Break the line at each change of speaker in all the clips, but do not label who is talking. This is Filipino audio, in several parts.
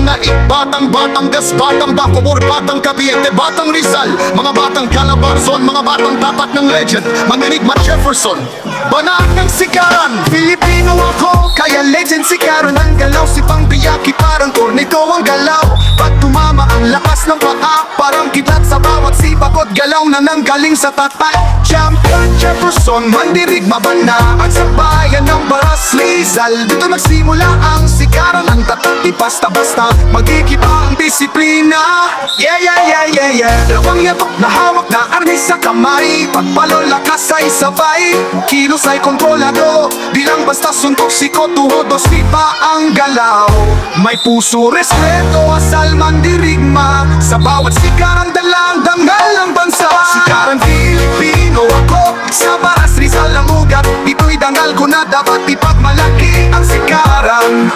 batang Naik, batang Batangas, batang Bacoor, batang Cavite, batang Rizal, mga batang Calabarzon, mga batang tapat ng legend, mga enigma Jefferson. Banat ng sikaran, Filipino ako, kaya legend sikaran ang galaw. Si Pangbiyaki parang tornado ang galaw. Pag tumama ang lakas ng paa, parang kidlat sa bawat sipakot, galaw na nanggaling sa tapat. Champion Jefferson, mandirigma banda at sa bayan ng Baras Rizal. Dito nagsimula ang sikaran, ang tatat di basta-basta, magkikiba ang disiplina. Yeah, yeah, yeah, yeah, yeah. Dalawang yatok na hawak na arnis sa kamay, pagpalo lakas ay sabay, kilos ay kontrolado, di lang basta suntok siko, tuhod o sipa ang galaw. May puso, respeto, asal, mandirigma, sa bawat sikaran dalang dangal ng bansa. Sikaran Filipino ako, sa Baras Rizal ang ugat, dito'y dangal ko na dapat ipagmalaki ang sikaran.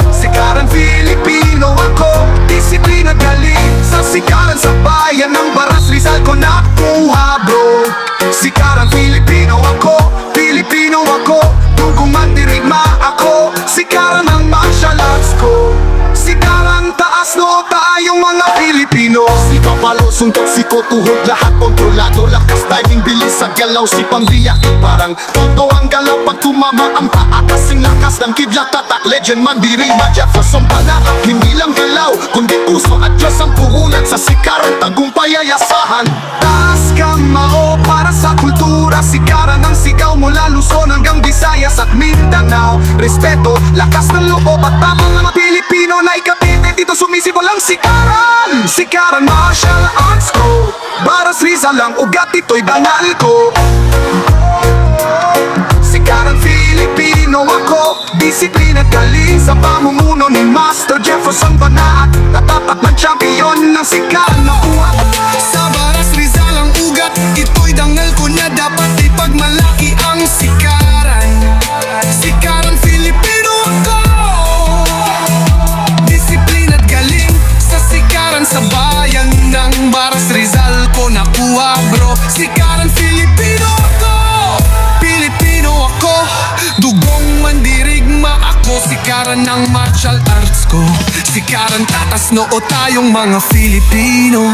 Sikaran Filipino ako, disiplina galing sa sikaran, sa bayan ng Baras Rizal ko nakuha bro. Sikaran Filipino ako, Filipino ako, dugong mandirigma ako, sikaran ang martial arts ko. Sikaran taas no tayong mga Pilipino. Si Papalo, suntok, siko, tuhod, lahat kontrolado, lakas, timing, bilis sa galaw. Si Pangbiyaki parang toto ang galaw, pag tumama ang paa, kasing lakas ng kidlat, tatak, legend, mandirigma Jefferson. Panarap, hindi lang galaw, kundi puso at Diyos ang puhunan. Sa sikaran, tagumpay ay asahan. Taas kamao para sa kultura, sikaran ang sigaw mula Luzon hanggang Visayas at Mindanao. Respeto, lakas ng loob at tapang ng mga Pilipino na ikapite, dito sumisibol ang sikaran. Sikaran martial arts ko, Baras Rizal ang ugat, ito'y banal ko. Sikaran Filipino ako, disiplina at galing sa pamumuno ni Master Jefferson Banat. Tatapat ng champion ng sikaran na buhat. Sa Baras Rizal ang ugat, ito'y dangal ko na dapat ipagmalaki ang sikaran. Sikaran Filipino ako, disiplina at galing sa sikaran, sa bayan ng Baras Rizal ko nakuha bro. Sikaran Filipino ako, Pilipino ako, dugong mandirigma ako, sikaran ng martial arts ko. Sikaran tatas noo tayong mga Filipino.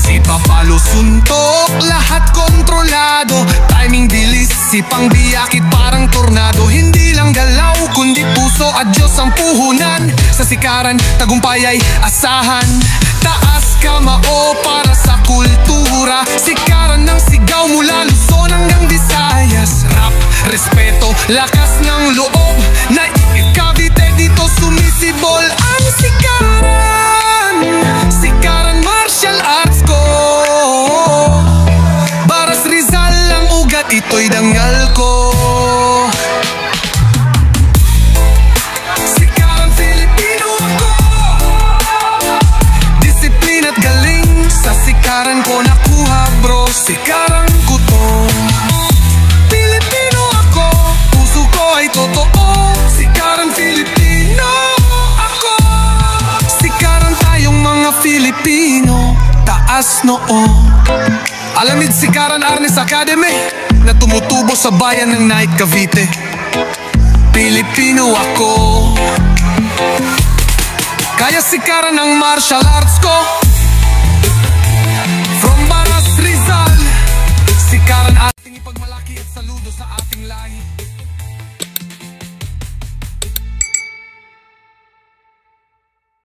Si Papalo, suntok, lahat kontrolado, timing, bilis, si Pangbiyaki parang tornado. Hindi lang galaw, kundi puso at Diyos ang puhunan. Sa sikaran, tagumpay ay asahan. Taas kamao para sa kultura, sikaran ng sigaw mula Luzon hanggang Visayas. Rap, respeto, lakas ng loob, na Cavite, dito sumisibol ang sikaran. Sikaran martial arts ko, Baras Rizal ang ugat, ito'y dangal ko. Sikaran Filipino ako, disiplina at galing sa sikaran ko nakuha bro. Sikaran ko to, Pilipino ako, puso ko ay totoo. Sikaran Filipino ako, sikaran tayong mga Filipino, taas noo. Alamid Sikaran Arnis Academy na tumutubo sa bayan ng Naik, Cavite. Pilipino ako, kaya sikaran ang martial arts ko. From Baras Rizal, sikaran ating ipagmalaki at saludo sa ating lahi.